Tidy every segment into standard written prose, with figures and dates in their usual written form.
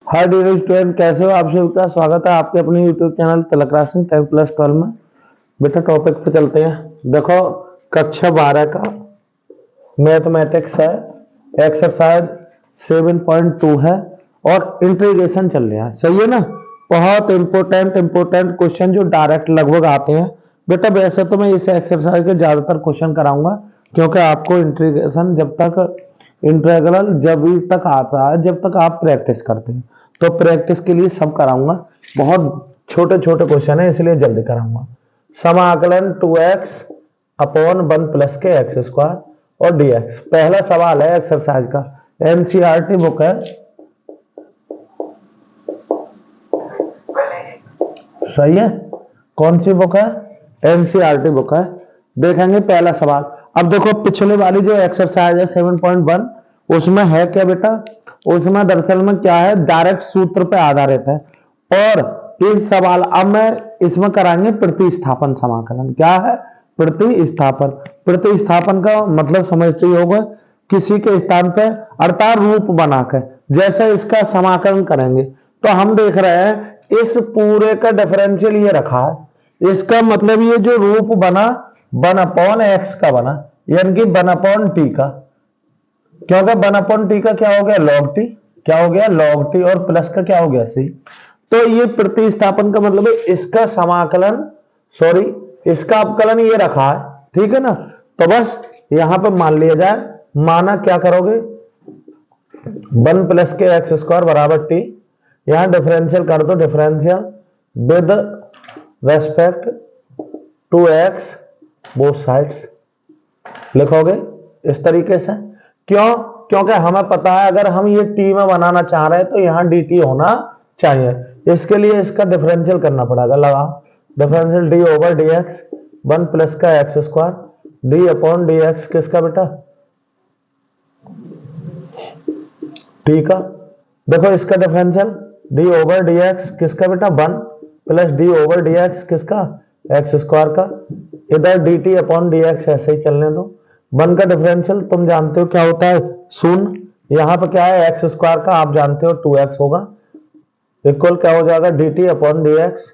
Hi dear student, कैसे हो आप? सबका स्वागत है आपके अपने यूट्यूब चैनल तिलक राशन 10+12 में। बेटा टॉपिक पे चलते हैं। देखो कक्षा 12 का मैथमेटिक्स है, एक्सरसाइज 7.2 है और इंटीग्रेशन चल रहा है। सही है ना? बहुत इंपोर्टेंट क्वेश्चन जो डायरेक्ट लगभग आते हैं। बेटा वैसे तो मैं इस एक्सरसाइज के ज्यादातर क्वेश्चन कराऊंगा क्योंकि आपको इंटीग्रेशन इंटीग्रल जब तक आता है जब तक आप प्रैक्टिस करते हैं, तो प्रैक्टिस के लिए सब कराऊंगा। बहुत छोटे छोटे क्वेश्चन है इसलिए जल्दी कराऊंगा। समाकलन 2x अपॉन 1 प्लस के एक्स स्क्वायर और dx। पहला सवाल है एक्सरसाइज का, एनसीईआरटी बुक है। सही है? कौन सी बुक है? एनसीईआरटी बुक है। देखेंगे पहला सवाल। अब देखो पिछले वाली जो एक्सरसाइज है 7.1 उसमें है क्या बेटा? उसमें दरअसल में क्या है, डायरेक्ट सूत्र पे आधारित है। और इस सवाल अब मैं इसमें कराएंगे प्रतिस्थापन समाकलन। क्या है? प्रतिस्थापन। प्रतिस्थापन का मतलब समझते ही होगा, किसी के स्थान पे अर्थात रूप बनाकर जैसे इसका समाकलन करेंगे। तो हम देख रहे हैं इस पूरे का डिफरेंशियल ये रखा है, इसका मतलब ये जो रूप बना 1/x का बना, यानी कि 1/t का। क्योंकि 1/t का क्या हो गया? log t। क्या हो गया? log t। और प्लस का क्या हो गया? c। तो ये प्रतिस्थापन का मतलब है इसका समाकलन, सॉरी इसका अवकलन ये रखा है। ठीक है ना? तो बस यहां पे मान लिया जाए, माना क्या करोगे, 1 प्लस के एक्स स्क्वायर बराबर टी। यहां डिफरेंशियल कर दो, differential with respect to x both sides लिखोगे इस तरीके से। क्यों? क्योंकि हमें पता है अगर हम ये टी में बनाना चाह रहे हैं तो यहां डी टी होना चाहिए। इसके लिए इसका डिफरेंशियल करना पड़ेगा। लगा differential d over d x, 1 plus का x square d upon d x किसका बेटा? टी का। देखो इसका differential d over d x किसका बेटा? 1 plus d over d x किसका? एक्स स्क्वायर का। इधर d t upon d x ऐसे ही चलने दो। 1 का डिफरेंशियल तुम जानते हो क्या होता है? शून्य। यहां पर क्या है? एक्स स्क्वायर का आप जानते हो 2x होगा, इक्वल क्या हो जाएगा? D t upon d x.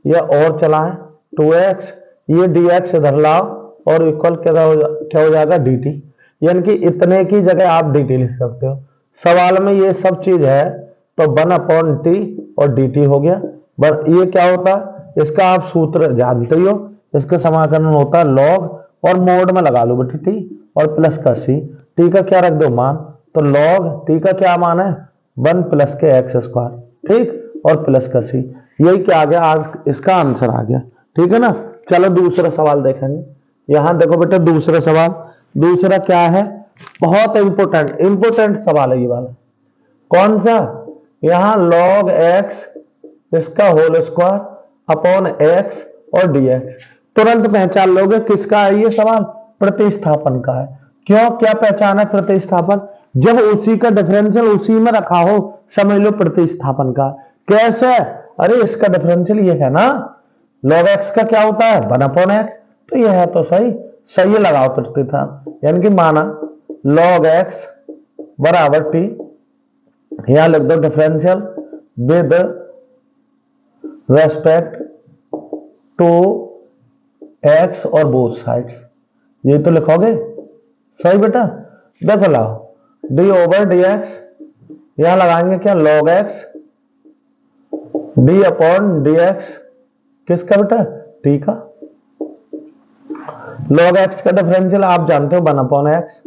यह और चला है 2x, ये डी एक्स इधर लाओ और इक्वल क्या हो जाएगा? D T. यानी कि इतने की जगह आप डी टी लिख सकते हो। सवाल में ये सब चीज है तो 1/t और dt हो गया। बट ये क्या होता है? इसका आप सूत्र जानते ही हो, इसका समाकलन होता है log और मोड में लगा लो बेटा t और प्लस का c। t का क्या रख दो? मान। तो log t का क्या मान है? 1 प्लस के एक्स स्क्वायर, ठीक, और प्लस का c। यही क्या आ गया? आज इसका आंसर आ गया। ठीक है ना? चलो दूसरा सवाल देखेंगे। यहां देखो बेटा दूसरा सवाल। दूसरा क्या है? बहुत इंपोर्टेंट सवाल है ये वाला। कौन सा? यहां log x इसका होल स्क्वायर अपॉन x और dx। तुरंत पहचान लोगे किसका है ये सवाल? प्रतिस्थापन का है। क्यों? क्या पहचान है प्रतिस्थापन? जब उसी का डिफरेंशियल उसी में रखा हो समझ लो प्रतिस्थापन का। कैसे? अरे इसका डिफरेंशियल ये है ना, log x का क्या होता है? 1/x। तो ये है तो सही, सही लगाओ प्रतिस्थापन। यानी कि माना log x बराबर t, यहां लिख दो differential with respect to x और बोथ साइड्स। ये तो लिखोगे सही बेटा। देखो लाओ d ओवर डी एक्स, यहां लगाएंगे क्या? log x d upon d x किसका बेटा? t का। log x का डिफरेंशियल आप जानते हो 1/x।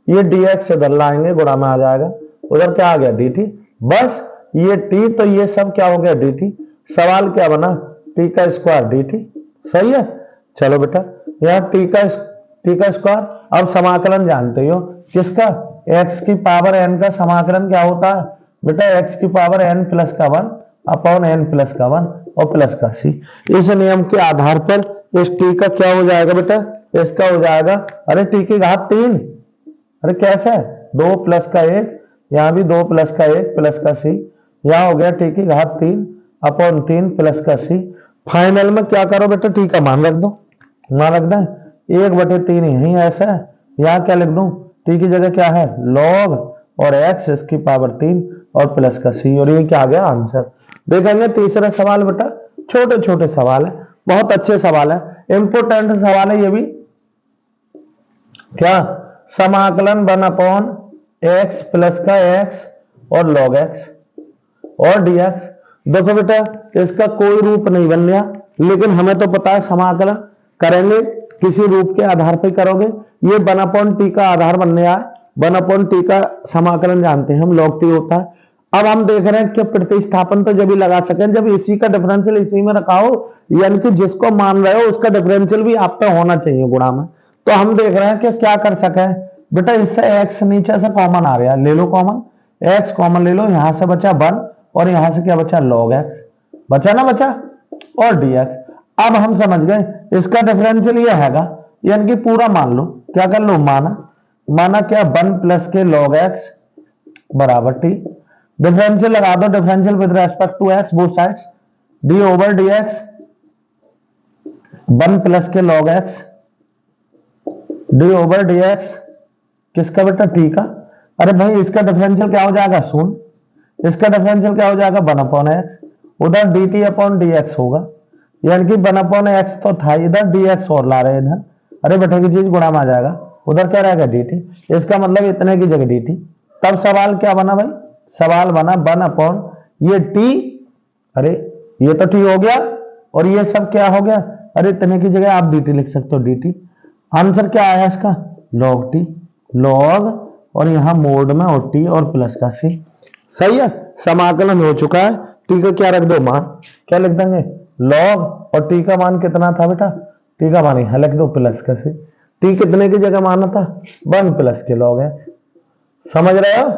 ये dx इधर लाएंगे, गुणा में आ जाएगा, उधर क्या आ गया? dt। बस ये t तो ये सब क्या हो गया? dt। सवाल क्या बना? t का स्क्वायर dt। सही है? चलो बेटा यहाँ t का स्क्वायर। अब समाकलन जानते हो किसका? x की पावर n का समाकलन क्या होता है बेटा? x की पावर n प्लस का 1 अपॉन n प्लस का 1 और प्लस का c। इस नियम के आधार पर इस t का क्या हो जाएगा बेटा? इसका हो जाएगा, अरे t की घात 3। अरे कैसे है? 2 प्लस का 1, यहां भी 2 प्लस का 1 प्लस का c। यहां हो गया t की घात 3 अपॉन 3 प्लस का c। फाइनल में क्या करो बेटा? t का मान रख दो। मान रख दें 1/3 यही ऐसा है। यहां क्या लिख दूं? t की जगह क्या है? log और x इसकी पावर 3 और प्लस का सी, और ये क्या आ गया आंसर। देखेंगे तीसरा सवाल बेटा, छोटे छोटे सवाल है, बहुत अच्छे सवाल है, इंपोर्टेंट सवाल है ये भी। क्या, समाकलन 1/x प्लस का x और log x और dx। देखो बेटा इसका कोई रूप नहीं बन गया, लेकिन हमें तो पता है समाकलन करेंगे किसी रूप के आधार पर करोगे। ये 1/t का आधार बनने आया, 1/t का समाकलन जानते हैं हम, log t होता है। अब हम देख रहे हैं कि प्रतिस्थापन तो जब भी लगा सकें जब इसी का डिफरेंशियल इसी में रखा हो, यानी कि जिसको मान रहे हो उसका डिफरेंशियल भी आप पे होना चाहिए गुणा में। तो हम देख रहे हैं कि क्या कर सके बेटा, इससे x नीचे से कॉमन आ गया, ले लो कॉमन, x कॉमन ले लो, यहां से बचा 1 और यहां से क्या बचा log x, बचा ना बचा, और dx। अब हम समझ गए इसका डिफरेंशियल ये हैगा, यानी कि पूरा मान लो, क्या कर लो, माना क्या 1 प्लस के log x बराबर t, डिफरेंशियल लगा दो, differential with respect to x both sides, d over dx 1 plus के log x d over dx किसका बेटा, t का। अरे भाई इसका डिफरेंशियल क्या हो जाएगा, शून्य, इसका डिफरेंशियल क्या हो जाएगा 1/x, उधर dt अपॉन dx होगा, यानी कि 1/x तो था, इधर dx और ला रहे इधर, अरे बेटे की चीज गुणा में आ जाएगा, उधर क्या रहेगा dt, इसका मतलब इतने की जगह dt। तब सवाल क्या बना भाई, सवाल बना 1 ये t, अरे ये तो t हो गया और ये सब क्या हो गया, अरे इतने की जगह आप dt लिख सकते हो, dt। आंसर क्या आया इसका, log t, log और यहां मोड में और t और प्लस का c। सही है, समाकलन हो चुका है, t का क्या रख दो मान, क्या लिख देंगे log, और t का मान कितना था बेटा, t का मान यहां लिख दो प्लस का c, t कितने की जगह माना था 1 प्लस के log है, समझ रहे हो,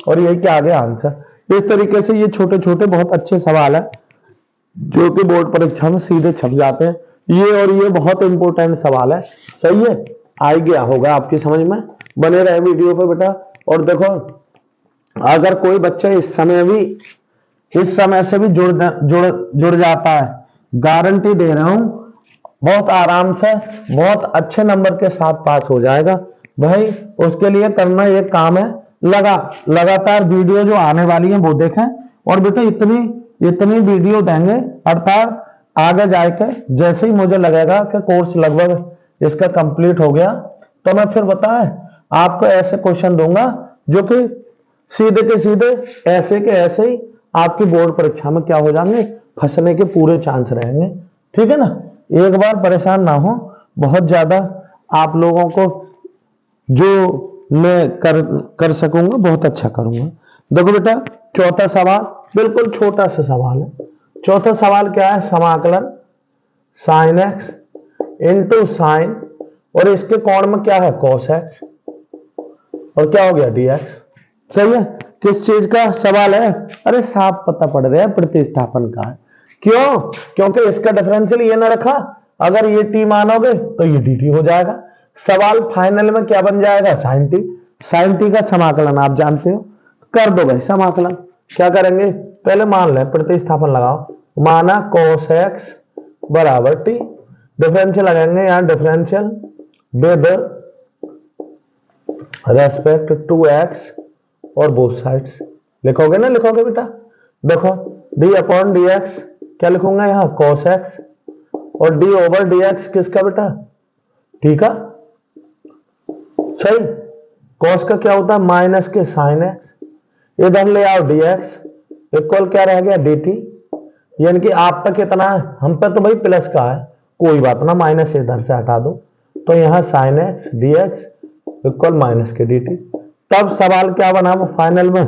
और यही क्या आ गया आंसर। इस तरीके से ये छोटे छोटे बहुत अच्छे सवाल है जो कि बोर्ड परीक्षा में सीधे छप जाते हैं, ये और ये बहुत इंपॉर्टेंट सवाल है। सही है, आ गया होगा आपकी समझ में, बने रहे वीडियो पे बेटा। और देखो अगर कोई बच्चा इस समय से भी जुड़ जाता है, गारंटी दे रहा हूं बहुत आराम से बहुत अच्छे नंबर के साथ पास हो जाएगा। भाई उसके लिए करना एक काम है, लगातार वीडियो जो आने वाली है वो देखें, और बेटा इतनी वीडियो देंगे, अर्थात आगे जाके जैसे ही मुझे लगेगा कि कोर्स लगभग इसका कंप्लीट हो गया, तो मैं फिर बताए आपको ऐसे क्वेश्चन दूंगा जो कि सीधे के सीधे ऐसे के ऐसे ही आपकी बोर्ड परीक्षा में क्या हो जाएंगे, फंसने के पूरे चांस रहेंगे। ठीक है ना, एक बार परेशान ना हो, बहुत ज्यादा आप लोगों को जो मैं कर सकूंगा बहुत अच्छा करूंगा। देखो बेटा चौथा सवाल बिल्कुल छोटा सा सवाल है। चौथा सवाल क्या है, समाकलन साइन एक्स इंटू साइन, और इसके कोण में क्या है कॉस एक्स, और क्या हो गया dx। सही है, किस चीज का सवाल है, अरे साफ पता पड़ रहा है प्रतिस्थापन का है। क्यों, क्योंकि इसका डिफरेंशियल ये ना रखा, अगर ये t मानोगे तो ये dt हो जाएगा, सवाल फाइनल में क्या बन जाएगा साइन टी। साइन टी का समाकलन आप जानते हो, कर दो भाई समाकलन। क्या करेंगे, पहले मान लें प्रतिस्थापन लगाओ, माना cos x बराबर टी, डिफरेंशियल लगाएंगे यहां, differential with respect to x और बोथ साइड्स, लिखोगे ना, लिखोगे बेटा। देखो d अपॉन dx क्या लिखूंगा यहां cos x, और d ओवर dx किसका बेटा, ठीक है। सही, cos का क्या होता है माइनस के साइन x, इधर ले आओ dx इक्वल क्या रह गया dt, यानी कि आप पे कितना है, हम पे तो भाई प्लस का है, कोई बात ना माइनस इधर से हटा दो, तो यहां sine x dx equal minus के dt। तब सवाल क्या बना वो फाइनल में,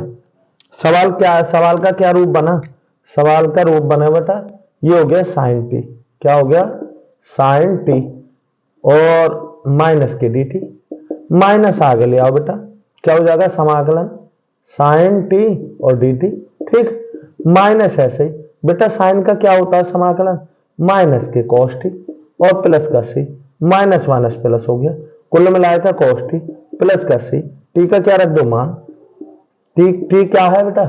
सवाल क्या है, सवाल का क्या रूप बना, सवाल का रूप बना बेटा ये हो गया साइन टी, क्या हो गया साइन टी और माइनस के dt, माइनस आगे ले आओ बेटा, क्या हो जाएगा समाकलन साइन टी और dt। ठीक, माइनस ऐसे ही बेटा, साइन का क्या होता है समाकलन माइनस के cos टी और प्लस का c, माइनस माइनस प्लस हो गया, कुल मिलाया था cos टी प्लस का c, टी का क्या रख दो मान, टी क्या है बेटा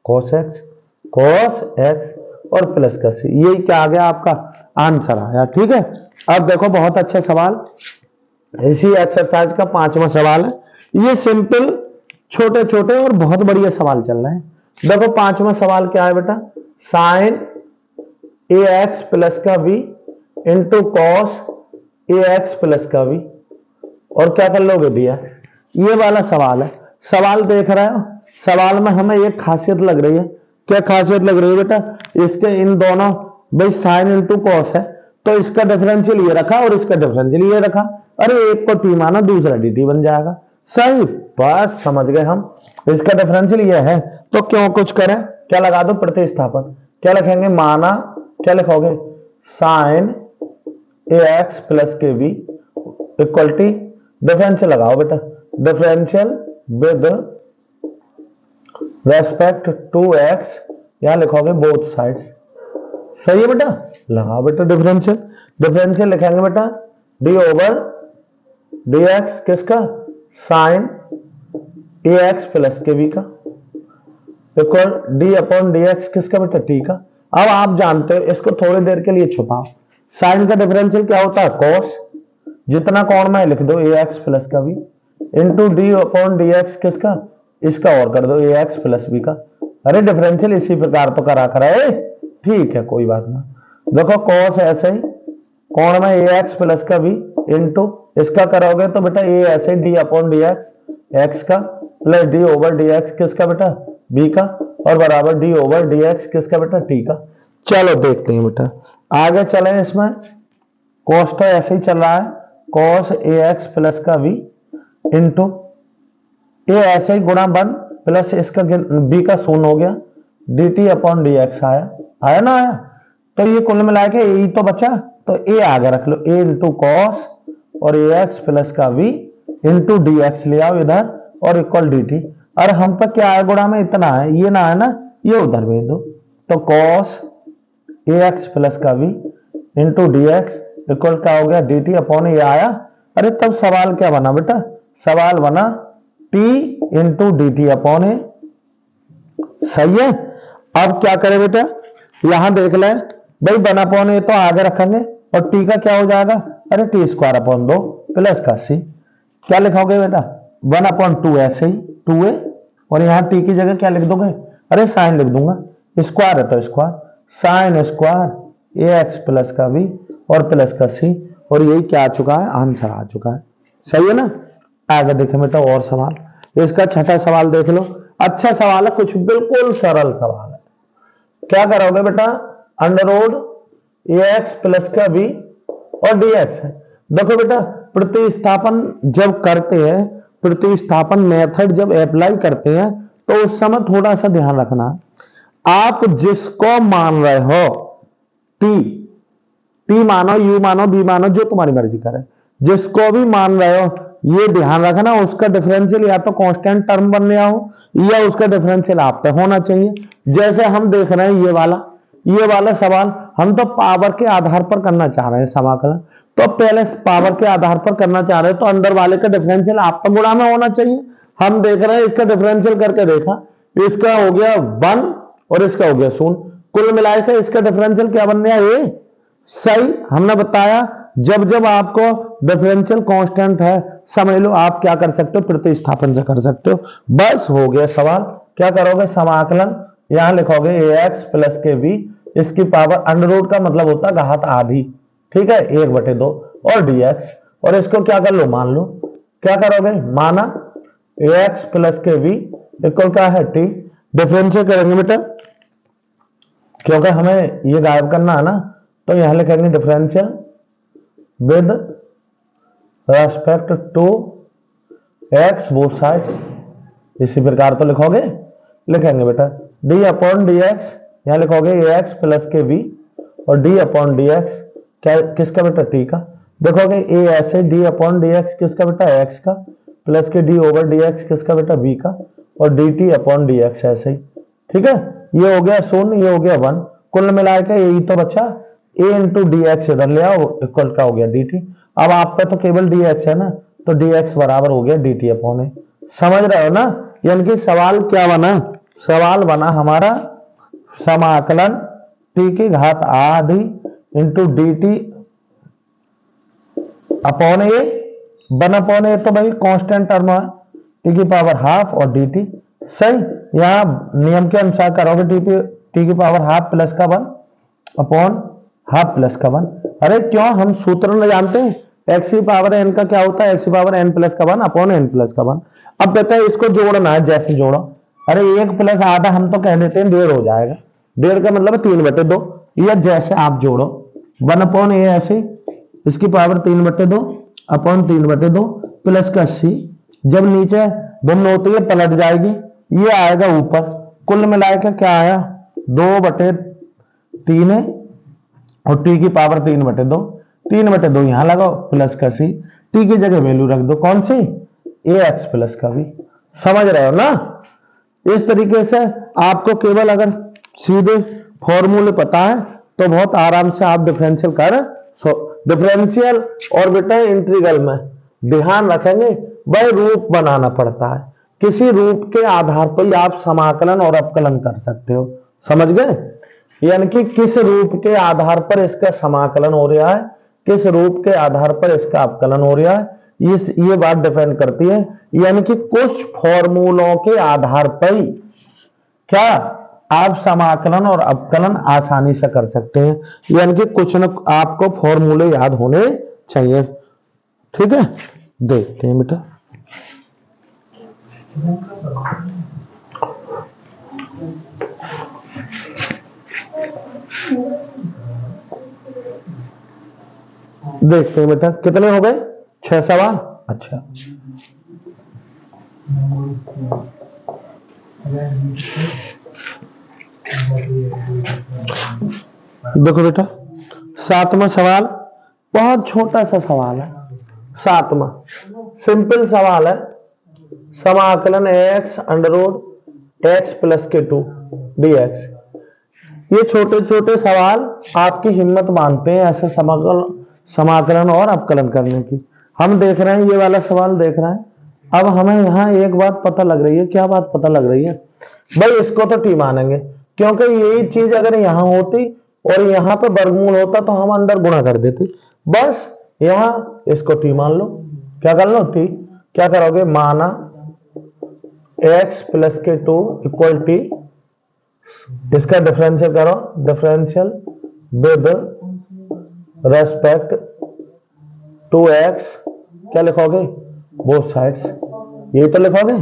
cos x और प्लस का c, यही क्या आ गया आपका आंसर आया। ठीक है, अब देखो बहुत अच्छा सवाल, इसी एक्सरसाइज का 5वां सवाल है। ये सिंपल छोटे छोटे और बहुत बढ़िया सवाल चल रहे हैं, देखो पांचवा सवाल क्या है बेटा, साइन ए एक्स प्लस का v into cos a x plus का v, और क्या कर लोगे dx। ये वाला सवाल है। सवाल देख रहे हो, सवाल में हमें एक खासियत लग रही है। क्या खासियत लग रही है बेटा, इसके इन दोनों, भाई साइन इंटू कॉस है तो इसका डिफरेंशियल ये रखा और इसका डिफरेंशियल ये रखा, अरे एक को टी माना दूसरा dt बन जाएगा। सही, बस समझ गए हम। इसका डिफरेंशियल ये है तो क्यों कुछ करें, क्या लगा दो प्रतिस्थापन। क्या लिखेंगे, माना, क्या लिखोगे, साइन ए एक्स प्लस के वी इक्वल टी, डिफरेंशियल लगाओ बेटा, differential with respect to x, यहां लिखोगे बोथ साइड्स। सही है बेटा, लगाओ बेटा डिफरेंशियल। डिफरेंशियल लिखेंगे बेटा डी ओवर डी एक्स किसका, साइन ए एक्स प्लस के वी का, equal D upon d x किसका बेटा, टी का। अब आप जानते हो, इसको थोड़ी देर के लिए छुपाओ। साइन का डिफरेंशियल क्या होता है, कॉस, जितना कोण में लिख दो ए एक्स प्लस का v, into d upon d x किसका, इसका और कर दो ए एक्स प्लस बी का। अरे डिफरेंशियल इसी प्रकार तो करा कर है, ठीक है कोई बात ना। देखो कॉस ऐसे ही, कोण में ए एक्स प्लस का वी इंटू इसका करोगे तो बेटा ए ऐसे d upon d x x का plus d over d x किसका बेटा, बी का, और बराबर डी ओवर डी एक्स किसका बेटा, टी का। चलो देखते हैं बेटा, आगे चले। इसमें कॉस तो ऐसे ही चल रहा है, कॉस ए एक्स प्लस का वी इंटू ए ऐसे ही गुणा 1 प्लस इसका बी का शून्य हो गया, D t upon d x आया, आया ना आया। तो ये कुल मिला के ए तो बचा, तो ए आगे रख लो, ए इंटू कॉस और ए एक्स प्लस का वी इंटू डी एक्स ले आओ इधर और इक्वल डी टी। और हम पर क्या है, गुणा में इतना है, ये ना है ना, ये उधर भेज दो। तो कॉस ए एक्स प्लस का v into d x equal क्या हो गया, डी टी अपॉन ये आया। अरे तब सवाल क्या बना बेटा, सवाल बना t into d t upon a. सही है। अब क्या करें बेटा, यहां देख ले भाई, 1 अपॉन ए तो आगे रखेंगे और टी का क्या हो जाएगा, अरे टी स्क्वायर अपॉन 2 प्लस का सी। क्या लिखोगे बेटा, 1 अपॉन 2 ऐसे ही 2a, और यहां टी की जगह क्या लिख दोगे, अरे साइन लिख दूंगा, स्क्वायर है तो स्क्वायर, साइन स्क्वायर ए एक्स प्लस का वी और प्लस का सी, और यही क्या आ चुका है, आंसर आ चुका है। सही है ना। आगे देखें बेटा और सवाल, इसका छठा सवाल देख लो। अच्छा सवाल है, कुछ बिल्कुल सरल सवाल है। क्या करोगे बेटा, अंडर रूट ए एक्स प्लस का वी और डी एक्स है। देखो बेटा, प्रतिस्थापन जब करते हैं, प्रतिस्थापन मेथड जब अप्लाई करते हैं तो उस समय थोड़ा सा ध्यान रखना, आप जिसको मान रहे हो, टी मानो, यू मानो, बी मानो, जो तुम्हारी मर्जी करे, जिसको भी मान रहे हो, ये ध्यान रखना उसका डिफरेंशियल या तो कांस्टेंट टर्म बन रहा हो या उसका डिफरेंशियल आप पे होना चाहिए। जैसे हम देख रहे हैं ये वाला सवाल हम तो पावर के आधार पर करना चाह रहे हैं समाकलन, तो पहले पावर के आधार पर करना चाह रहे हैं तो अंदर वाले का डिफरेंशियल आप पर गुणा में होना चाहिए। हम देख रहे हैं इसका डिफरेंशियल करके देखा, इसका हो गया 1 और इसका हो गया 0, कुल मिलाकर इसका डिफरेंशियल क्या बन गया, ए। सही, हमने बताया जब जब आपको डिफरेंशियल कांस्टेंट है, समझ लो आप क्या कर सकते हो, प्रतिस्थापन से कर सकते हो। बस हो गया सवाल। क्या करोगे, समाकलन यहां लिखोगे ए एक्स प्लस के वी, इसकी पावर अंडर रूट का मतलब होता है घात आधी, ठीक है, 1/2 और dx, और इसको क्या कर लो, मान लो। क्या करोगे, माना ए एक्स प्लस के वी इक्वल क्या है, टी। डिफरेंशियल करेंगे बेटा, क्योंकि हमें ये गायब करना है ना, तो यहां लिखेंगे differential with respect to x both sides. इसी प्रकार तो लिखेंगे बेटा डी अपॉन डी एक्स, यहां लिखोगे ए एक्स प्लस के वी और डी अपॉन डी एक्स क्या किसका बेटा, टी का। देखोगे ए ऐसे डी अपॉन डी एक्स किसका बेटा, एक्स का, प्लस के डी ओवर डी एक्स किसका बेटा, बी का, और D t upon d x ऐसे ही। ठीक है, ये हो गया 0, ये हो गया 1, कुल मिला के यही तो बचा, ए इंटू डी एक्स इधर ले आओ इक्वल का हो गया डी टी। अब आप पे तो केवल डी एक्स है ना, तो डी एक्स बराबर हो गया डी टी अपॉन ए। समझ रहे हो ना, यानी कि सवाल क्या बना, सवाल बना हमारा समाकलन टी की घात आधी इंटू डी टी अपॉन ए, 1 अपॉन ए तो भाई कांस्टेंट टर्म है, टी की पावर हाफ और डी टी सही। यहाँ नियम के अनुसार करोगे टी की पावर हाफ प्लस का 1 अपॉन हाफ प्लस का 1। अरे क्यों, हम सूत्र न जानते हैं, एक्स की पावर एन का क्या होता है, एक्स की पावर एन प्लस का 1 अपॉन एन प्लस का 1। अब कहते हैं इसको जोड़ना है, जैसे जोड़ो, अरे 1 प्लस आधा हम तो कह देते हैं 1.5 हो जाएगा, 1.5 का मतलब 3/2, या जैसे आप जोड़ो 1 अपॉन ए ऐसे, इसकी पावर 3/2 अपॉन 3/2 प्लस का सी, जब नीचे भिन्न होती है पलट जाएगी, ये आएगा ऊपर, कुल मिलाकर क्या आया 2/3 है, और टी की पावर 3/2, 3/2 यहां लगाओ प्लस का सी, टी की जगह वैल्यू रख दो कौन सी, ए एक्स प्लस का भी। समझ रहे हो ना। इस तरीके से आपको केवल अगर सीधे फॉर्मूले पता है तो बहुत आराम से आप डिफरेंशियल कर डिफरेंशियल और बेटा इंटीग्रल में ध्यान रखेंगे वह रूप बनाना पड़ता है, किसी रूप के आधार पर ही आप समाकलन और अपकलन कर सकते हो। समझ गए, यानी कि किस रूप के आधार पर इसका समाकलन हो रहा है, किस रूप के आधार पर इसका अपकलन हो रहा है, ये बात डिपेंड करती है। यानी कि कुछ फॉर्मूलों के आधार पर ही क्या आप समाकलन और अपकलन आसानी से कर सकते हैं, यानी कि कुछ न आपको फॉर्मूले याद होने चाहिए। ठीक है, देखते हैं बेटा। देखते हैं बेटा कितने हो गए, 6 सवाल। अच्छा, देखो बेटा 7वां सवाल बहुत छोटा सा सवाल है। 7वां सिंपल सवाल है, समाकलन x अंडररूट x प्लस के 2 dx। ये छोटे छोटे सवाल आपकी हिम्मत मांगते हैं ऐसे समाकलन और अपकलन करने की। हम देख रहे हैं ये वाला सवाल देख रहे हैं। अब हमें यहाँ एक बात पता लग रही है, क्या बात पता लग रही है भाई, इसको तो टी मानेंगे, क्योंकि यही चीज अगर यहां होती और यहां पे वर्गमूल होता तो हम अंदर गुणा कर देते। बस यहां इसको टी मान लो, क्या कर लो टी, क्या करोगे माना x प्लस के 2 इक्वल टी, इसका डिफरेंशियल करो, differential with respect to x, क्या लिखोगे बोथ साइड्स, यही तो लिखोगे,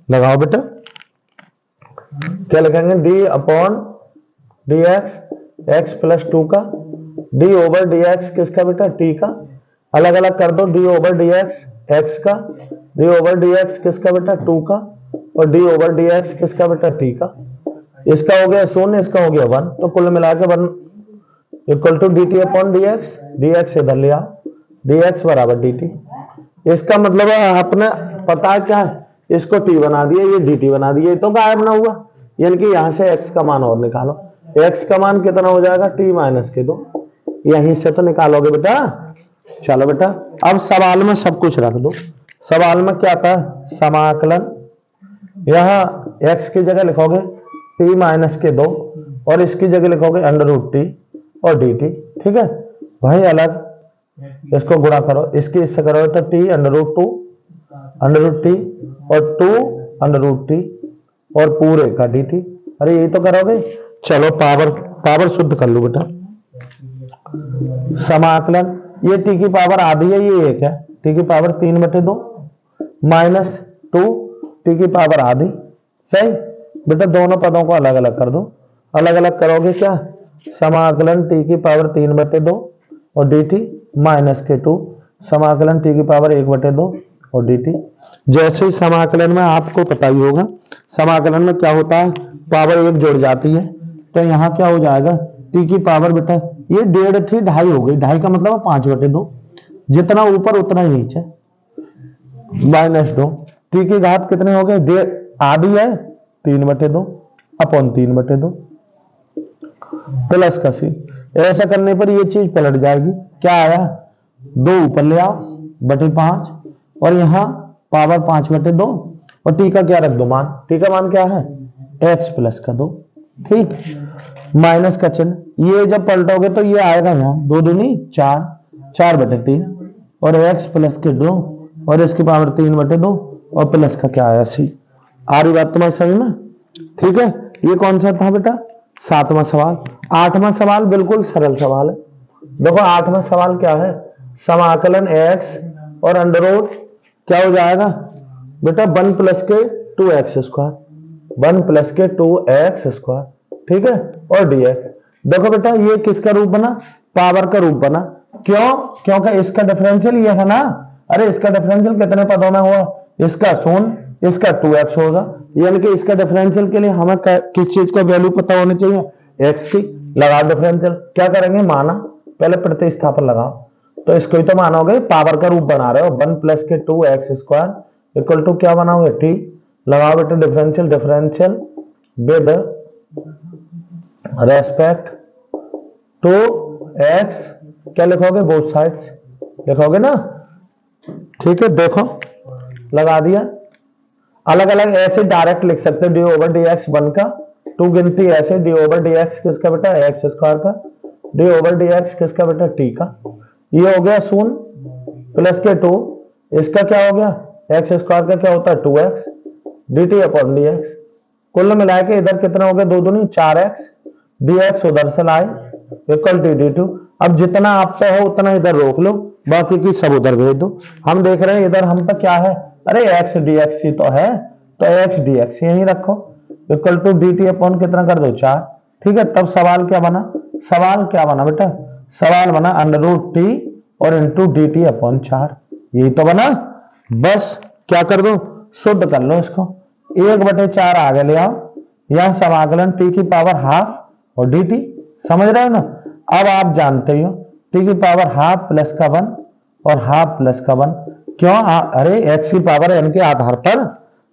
लगाओ बेटा, क्या लिखेंगे D upon d x, x plus 2 का, डी ओवर डी एक्स किसका बेटा टी का, अलग अलग कर दो, D over d x x का, डी ओवर डी एक्स किसका बेटा 2 का, और डी ओवर डी एक्स किसका बेटा टी का। इसका हो गया 0, इसका हो गया 1, तो कुल मिला के 1 equal to d t upon d x इधर ले आओ, डी एक्स बराबर डी टी। इसका मतलब है आपने पता क्या है, इसको टी बना दिया, ये डी टी बना दिया, ये तो गायब ना हुआ, यानी कि यहां से x का मान और निकालो, x का मान कितना हो जाएगा t माइनस के 2, यहीं से तो निकालोगे बेटा। चलो बेटा अब सवाल में सब कुछ रख दो। सवाल में क्या था, समाकलन, यहां x की जगह लिखोगे t माइनस के 2 और इसकी जगह लिखोगे अंडररूट टी और डी टी। ठीक है भाई, अलग इसको गुणा करो, इसकी इससे करोगे तो t अंडररूट 2 अंडररूट टी और 2 अंडररूट टी और पूरे का डी टी। अरे यही तो करोगे। चलो पावर शुद्ध कर लो बेटा। समाकलन, ये टी की पावर आधी है, ये एक है, टी की पावर 3/2 माइनस 2 टी की पावर आधी। सही बेटा, दोनों पदों को अलग अलग कर दो, अलग अलग करोगे क्या, समाकलन टी की पावर 3/2 और डी टी माइनस के 2 समाकलन टी की पावर 1/2 और डी टी। जैसे ही समाकलन में आपको पता ही होगा, समाकलन में क्या होता है, पावर 1 जुड़ जाती है, तो यहाँ क्या हो जाएगा टी की पावर बेटा, ये 1.5 थी 2.5 हो गई, 2.5 का मतलब 5/2, जितना ऊपर उतना ही नीचे, माइनस 2 टी की घात कितने हो गए, आधी है 3/2 अपॉन 3/2 प्लस का सी। ऐसा करने पर ये चीज पलट जाएगी, क्या आया 2 ऊपर ले आओ बटे 5 और यहाँ पावर 5/2 और टी का क्या रख दो मान, टी का मान क्या है x प्लस का 2। ठीक, माइनस का चिन्ह, ये जब पलटोगे तो ये आएगा यहाँ 2 दूनी 4, 4/3 और x प्लस के 2 और इसकी पावर 3/2 और प्लस का क्या आया सी। आ रही बात तुम्हारी समझ में? ठीक है, ये कौन सा था बेटा? 7वां सवाल। 8वां सवाल बिल्कुल सरल सवाल है। देखो 8वां सवाल क्या है? समाकलन x और अंडर रूट क्या हो जाएगा बेटा? 1 प्लस के 2x स्क्वायर, 1 प्लस के 2x स्क्वायर, ठीक है, और dx। देखो बेटा ये किसका रूप बना? पावर का रूप बना। क्यों? क्योंकि इसका डिफरेंशियल ये है ना। अरे इसका डिफरेंशियल कितने पदों में हुआ? इसका 0, इसका 2x होगा, यानी कि इसका डिफरेंशियल के लिए हमें किस चीज का वैल्यू पता होनी चाहिए? x की। लगा डिफरेंशियल। क्या करेंगे? माना, पहले प्रतिस्थापन लगाओ। तो इसको ही तो मानोगे, पावर का रूप बना रहे हो। 1 प्लस के 2x स्क्वायर इक्वल टू क्या बनाओगे? t। लगाओ बेटा differential, differential with respect to x, क्या लिखोगे? बोथ साइड्स लिखोगे ना, ठीक है। देखो लगा दिया। अलग अलग ऐसे डायरेक्ट लिख सकते हो, डी ओवर डी एक्स 1 का, 2 गिनती ऐसे, डी ओवर डी एक्स किसका बेटा? एक्स स्क्वायर का, डी ओवर डी एक्स किसका बेटा? टी का। ये हो गया 0 प्लस के 2, इसका क्या हो गया? एक्स स्क्वायर का क्या होता है? 2x D t upon d x. कुल मिला के इधर कितना हो गया? 2 दूनी 4x, dx उधर से लाए इक्वल टू dt। अब जितना आप पे हो उतना इधर रोक लो, बाकी की सब उधर भेज दो। हम देख रहे हैं इधर हम पे क्या है? अरे x dx ही तो है, तो x dx यही रखो इक्वल टू dt अपॉन कितना कर दो? 4। ठीक है, तब सवाल क्या बना? सवाल क्या बना बेटा? सवाल बना अंडर रूट टी और इंटू डी टी अपॉन 4। यही तो बना। बस क्या कर दो? शुद्ध कर लो इसको। 1/4 आगे ले आओ, यह समाकलन टी की पावर हाफ और डी टी, समझ रहे हो ना? अब आप जानते हो टी की पावर हाफ प्लस का 1 और हाफ प्लस का 1। क्यों? अरे एक्स की पावर एन के आधार पर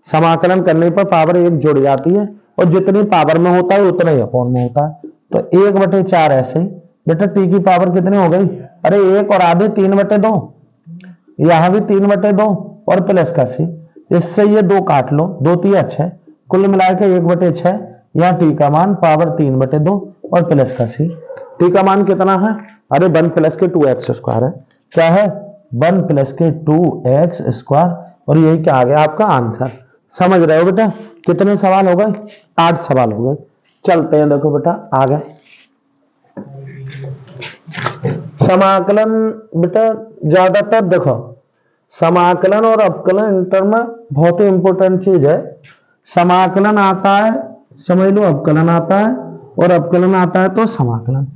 समाकलन करने पर पावर 1 जुड़ जाती है, और जितनी पावर में होता है उतना ही अपॉन में होता है। तो 1/4 ऐसे ही बेटा। टी की पावर कितनी हो गई? अरे 1 और आधे 3/2, यहां भी 3/2 और प्लस का सी। इससे ये 2 काट लो, 2 3 6, कुल मिलाकर के 1/6। यहाँ टी का मान पावर 3/2 और प्लस का सी। टी का मान कितना है? अरे 1 प्लस के 2x स्क्वायर है। क्या है? 1 प्लस के 2x स्क्वायर, और यही क्या आ गया आपका आंसर। समझ रहे हो बेटा? कितने सवाल हो गए? 8 सवाल हो गए। चलते हैं, देखो बेटा आगे। समाकलन बेटा ज्यादातर देखो, समाकलन और अपकलन इंटर में बहुत ही इंपॉर्टेंट चीज है। समाकलन आता है समझ लो, अपकलन आता है, और अपकलन आता है तो समाकलन,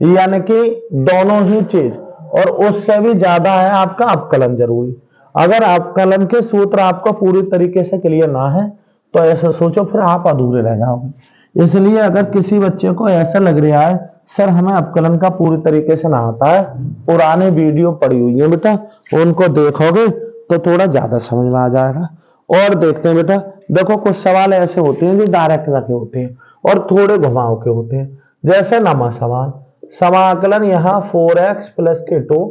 यानी कि दोनों ही चीज, और उससे भी ज्यादा है आपका अपकलन जरूरी। अगर अपकलन के सूत्र आपको पूरी तरीके से क्लियर ना है तो ऐसा सोचो फिर आप अधूरे रह जाओगे। इसलिए अगर किसी बच्चे को ऐसा लग रहा है सर हमें अपकलन का पूरी तरीके से ना आता है, पुराने वीडियो पड़ी हुई है बेटा, उनको देखोगे तो थोड़ा ज्यादा समझ में आ जाएगा। और देखते हैं बेटा, देखो कुछ सवाल ऐसे होते हैं जो डायरेक्ट रखे होते हैं और थोड़े घुमाव के होते हैं। जैसे नमा सवाल, समाकलन यहाँ 4x प्लस के 2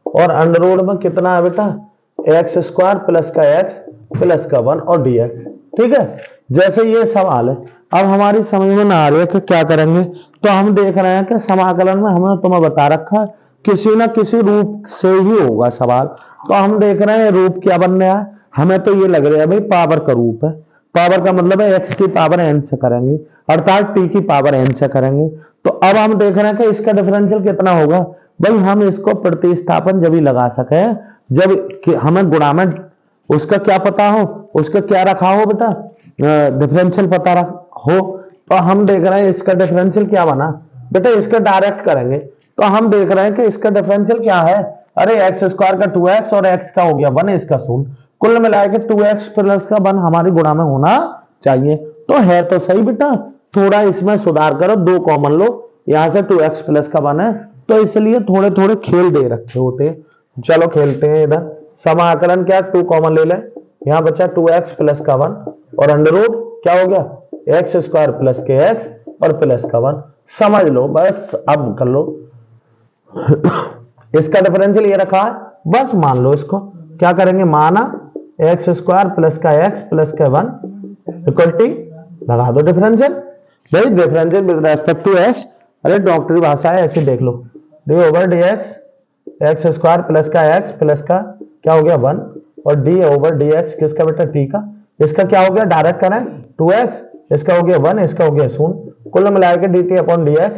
और अंडर रूट में कितना है बेटा? एक्स स्क्वायर प्लस का x प्लस का 1 और dx। ठीक है, जैसे ये सवाल है। अब हमारी समझ में ना आ रही है कि क्या करेंगे, तो हम देख रहे हैं कि समाकलन में हमने तुम्हें बता रखा है किसी ना किसी रूप से ही होगा सवाल। तो हम देख रहे हैं रूप क्या बन रहा है। हमें तो ये लग रहा है भाई पावर का रूप है। पावर का मतलब है x की पावर n से करेंगे, अर्थात t की पावर n से करेंगे। तो अब हम देख रहे हैं कि इसका डिफरेंशियल कितना होगा। भाई हम इसको प्रतिस्थापन जब ही लगा सके जब हमें गुणा में उसका क्या पता हो, उसका क्या रखा हो बेटा, डिफरेंशियल पता हो। तो हम देख रहे हैं इसका डिफरेंशियल क्या बना बेटा, इसका डायरेक्ट करेंगे। तो हम देख रहे हैं कि इसका डिफरेंशियल क्या है। अरे एक्स स्क्वायर का 2x और x का हो गया 1, इसका 0, कुल मिलाकर 2x प्लस का 1 हमारी गुणा में होना चाहिए। तो है तो सही बेटा, थोड़ा इसमें सुधार करो, 2 कॉमन लो, यहां से 2x प्लस का 1 है, तो इसलिए थोड़े थोड़े खेल दे रखे होते। चलो खेलते हैं। इधर समाकलन क्या, 2 कॉमन ले ले, यहाँ बचा 2x प्लस का 1 और अंडर रूट क्या हो गया एक्स स्क्वायर प्लस के x और प्लस का 1। समझ लो बस, अब कर लो। इसका डिफरेंशियल ये रखा है, बस मान लो इसको। क्या करेंगे, माना एक्स स्क्वायर प्लस का x प्लस का 1 इक्वल टी, लगा दो डिफरेंशियल। भाई differential with respect to x, अरे डॉक्टरी भाषा है ऐसे देख लो, d over d x square plus का x प्लस का क्या हो गया 1 और डी ओवर डी एक्स किसका बेटा t का। इसका क्या हो गया डायरेक्ट करें 2x, इसका हो गया 1, इसका हो गया 0, कुल मिला के dt अपॉन dx।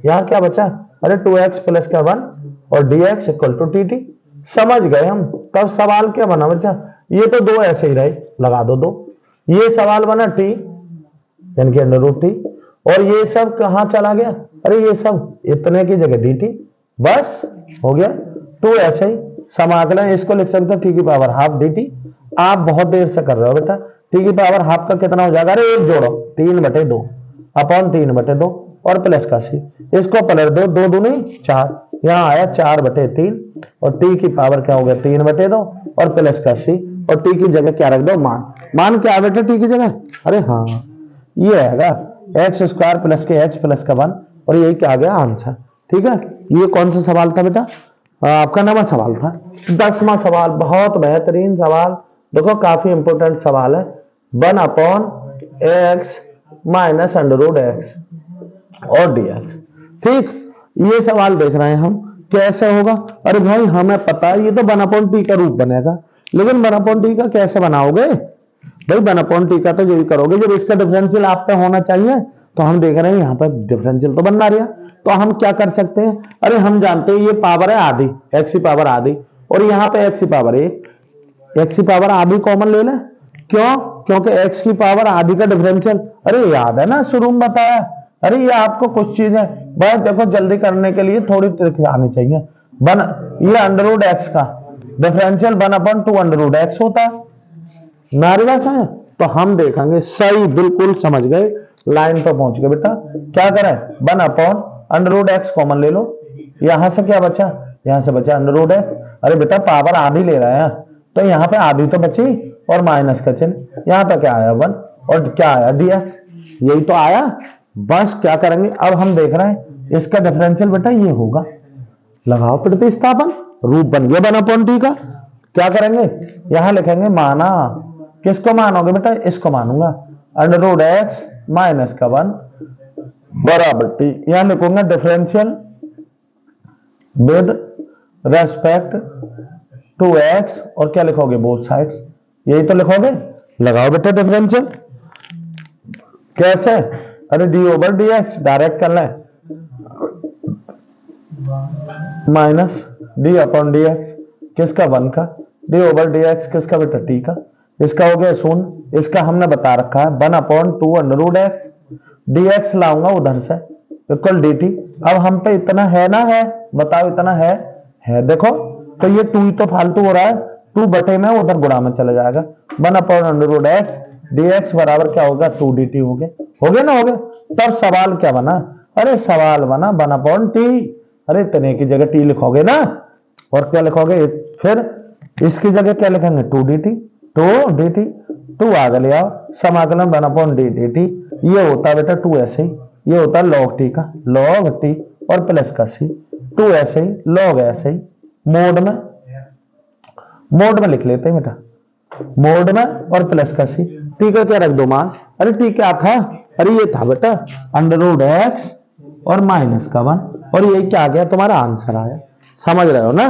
यहाँ क्या बचा, अरे 2x प्लस का 1 और dx इक्वल टू dt। समझ गए हम। तब सवाल क्या बना बच्चा, ये तो दो ऐसे ही रहे, लगा दो दो। ये सवाल बना t यानी कि अंडर रूट टी, और ये सब कहां चला गया, अरे ये सब इतने की जगह dt, बस हो गया। टू ऐसे ही समाकलन इसको लिख सकते हो टी की पावर हाफ dt। आप बहुत देर से कर रहे हो बेटा, टी की पावर हाफ का कितना हो जाएगा, अरे एक जोड़ो 3/2 अपॉन 3/2 और प्लस का सी, इसको पलट दो, 2 दूनी 4, यहाँ आया 4/3 और टी की पावर क्या हो गया 3/2 और प्लस का सी, और टी की जगह क्या रख दो मान। मान क्या है बेटा टी की जगह, अरे हाँ ये आएगा एक्स स्क्वायर प्लस के एच प्लस का 1, और यही क्या आ गया आंसर। ठीक है, ये कौन सा सवाल था बेटा, आपका 9वां सवाल था। 10वां सवाल बहुत बेहतरीन सवाल, देखो काफी इंपोर्टेंट सवाल है। 1/x minus under root x और dx। ठीक, ये सवाल देख रहे हैं हम कैसे होगा। अरे भाई हमें पता है ये तो 1/t का रूप बनेगा, लेकिन 1/t का कैसे बनाओगे भाई, 1/t का तो यही करोगे जब इसका डिफरेंशियल आप पे होना चाहिए। तो हम देख रहे हैं यहाँ पर डिफरेंशियल तो बनना रहा, तो हम क्या कर सकते हैं, अरे हम जानते हैं ये पावर है आधी, x की पावर आधी, और यहाँ पे x की पावर 1, x की पावर आधी कॉमन ले लें। क्यों, क्योंकि x की पावर आधी का डिफरेंशियल, अरे याद है ना शुरू में बताया। अरे ये आपको कुछ चीजें बस देखो जल्दी करने के लिए थोड़ी ट्रिक आनी चाहिए। ये अंडर रूट एक्स का डिफरेंशियल 1/2 अंडर रूट एक्स होता है, नारिवा है। तो हम देखेंगे सही, बिल्कुल समझ गए, लाइन पर पहुंच गए बेटा। क्या करें, 1 अंडर रूट एक्स कॉमन ले लो, यहां से क्या बचा, यहां से बचा अंडर रूट एक्स। अरे बेटा पावर आधी ले रहे हैं तो यहाँ पे आधी तो बची और माइनस का चिन्ह, यहाँ पे क्या आया 1 और क्या आया dx, यही तो आया। बस क्या करेंगे, अब हम देख रहे हैं इसका डिफरेंशियल बेटा ये होगा, लगाओ प्रतिस्थापन, रूप बन गया 1/t का। क्या करेंगे, यहां लिखेंगे माना, किसको मानोगे बेटा, इसको मानूंगा, अंडर रूट एक्स माइनस का 1 बराबर टी। यहां लिखूंगा differential with respect to x, और क्या लिखोगे बोथ साइड्स, यही तो लिखोगे। लगाओ बेटा डिफरेंशियल, कैसे, अरे d/dx डायरेक्ट कर लें, माइनस d/dx किसका 1 का, d/dx किसका बेटा t का, इसका हो गया 0, इसका हमने बता रखा है 1/2 अंडर रूट एक्स, dx लाऊंगा उधर से इक्वल dt। अब हम पे इतना है ना, है बताओ, इतना है देखो, तो ये 2 तो फालतू हो रहा है, 2 बटे में उधर गुणा में चला जाएगा, 1/√x dx बराबर क्या होगा 2dt हो गया ना, हो गया। तब सवाल क्या बना, अरे सवाल बना 1/t, अरे इतने की जगह t लिखोगे ना, और क्या लिखोगे, फिर इसकी जगह क्या लिखेंगे 2dt, 2 आगे ले आओ, समाकलन 1/d ये होता बेटा 2 ऐसे ही, ये होता log t का, log t और प्लस का c, 2 ऐसे ही, log ऐसे ही, मोड में लिख लेते हैं बेटा, मोड में और प्लस का सी, टी का क्या रख दो मान, अरे टी क्या था, अरे ये था बेटा √x और माइनस का 1, और यही क्या आ गया तुम्हारा आंसर आया। समझ रहे हो ना।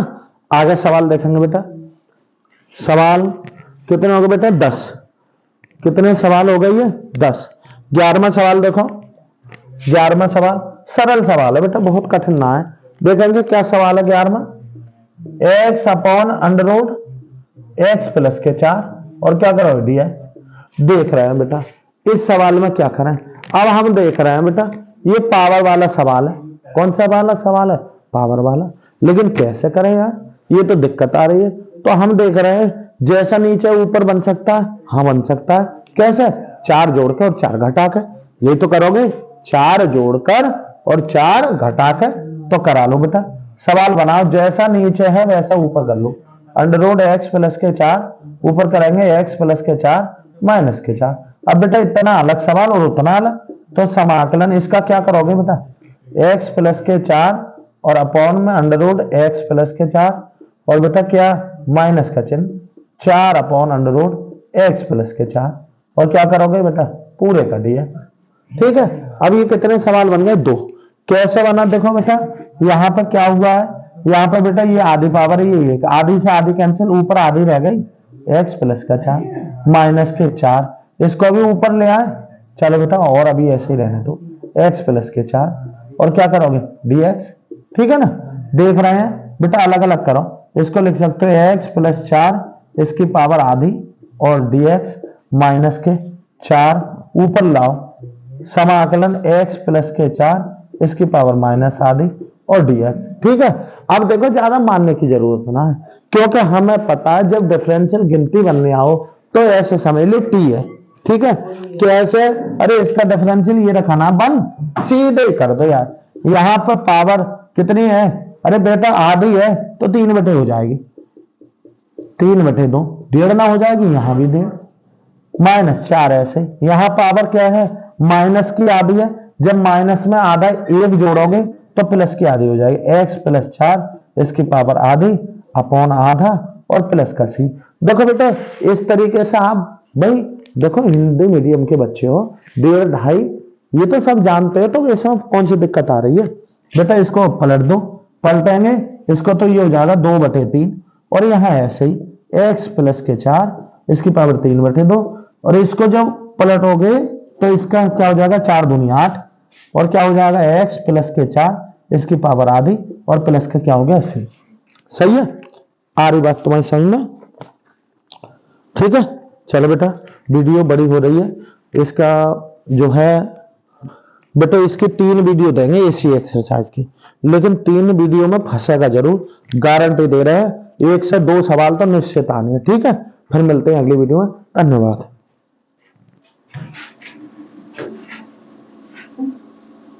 आगे सवाल देखेंगे बेटा, सवाल कितने हो गए बेटा 10, कितने सवाल हो गए ये 10। 11वां सवाल देखो, 11वां सवाल सरल सवाल है बेटा, बहुत कठिन ना है। देखेंगे क्या सवाल है 11वां, x upon under root x plus के 4 और क्या करोगे dx। देख रहे हैं बेटा इस सवाल में क्या करें, अब हम देख रहे हैं बेटा ये पावर वाला सवाल है, कौन सा वाला सवाल है, पावर वाला, लेकिन कैसे करें यार, ये तो दिक्कत आ रही है। तो हम देख रहे हैं जैसा नीचे ऊपर बन सकता है, हाँ बन सकता है, कैसे, 4 जोड़कर और 4 घटाकर, यही तो करोगे, 4 जोड़कर और 4 घटाकर, तो करा लो बेटा। सवाल बनाओ जैसा नीचे है वैसा ऊपर कर लो, √x प्लस के 4 ऊपर करेंगे x प्लस के 4 माइनस के 4। अब बेटा इतना अलग सवाल और उतना अलग, तो समाकलन इसका क्या करोगे बेटा, x प्लस के 4 और अपॉन में √x प्लस के 4 और बेटा क्या माइनस का चिन्ह 4 अपॉन √x प्लस के 4 और क्या करोगे बेटा पूरे का dx। ठीक है, अब ये कितने सवाल बन गए 2। कैसे बना देखो बेटा, यहां पर क्या हुआ है, यहाँ पर बेटा ये आधी पावर है, ये आधी से आधी कैंसिल, ऊपर आधी रह गई x प्लस का 4 माइनस के 4, इसको भी ऊपर ले आए, चलो बेटा और अभी ऐसे ही रहने दो, x प्लस के 4 और क्या करोगे dx, ठीक है ना। देख रहे हैं बेटा, अलग अलग करो, इसको लिख सकते हो x प्लस 4 इसकी पावर आधी और dx माइनस के 4 ऊपर लाओ, समाकलन x प्लस के 4 इसकी पावर माइनस आधी और dx, ठीक है। अब देखो ज्यादा मानने की जरूरत ना है, क्योंकि हमें पता है जब डिफरेंशियल गिनती बनने आओ तो ऐसे समझ लो t है, ठीक है। कैसे, अरे इसका डिफरेंशियल ये रखा ना 1, सीधे कर दो यार, यहां पर पावर कितनी है, अरे बेटा आधी है तो 3 बटे हो जाएगी, 3 बटे 2 डेढ़ ना हो जाएगी, यहां भी डेढ़, माइनस 4 ऐसे, यहां पावर क्या है माइनस की आधी है, जब माइनस में आधा एक जोड़ोगे तो प्लस की आधी हो जाएगी, x प्लस 4 इसकी पावर आधी अपॉन आधा और प्लस का c। देखो बेटा इस तरीके से आप भाई देखो हिंदी मीडियम के बच्चे हो, 1.5 2.5 ये तो सब जानते हो, तो इसमें कौन सी दिक्कत आ रही है बेटा। इसको पलट दो, पलटेंगे इसको तो ये हो जाएगा 2/3 और यहाँ ऐसे ही x प्लस के 4 इसकी पावर 3/2 और इसको जब पलटोगे तो इसका क्या हो जाएगा 4 दूनी 8 और क्या हो जाएगा x प्लस के 4 इसकी पावर आधी और प्लस का क्या हो गया c। सही है, आ रही बात तुम्हारी समझ में, ठीक है। चलो बेटा वीडियो बड़ी हो रही है, इसका जो है बेटा इसकी 3 वीडियो देंगे इसी एक्सरसाइज की, लेकिन 3 वीडियो में फंसेगा जरूर, गारंटी दे रहे हैं, 1 से 2 सवाल तो निश्चित आने हैं, ठीक है। फिर मिलते हैं अगली वीडियो में, धन्यवाद।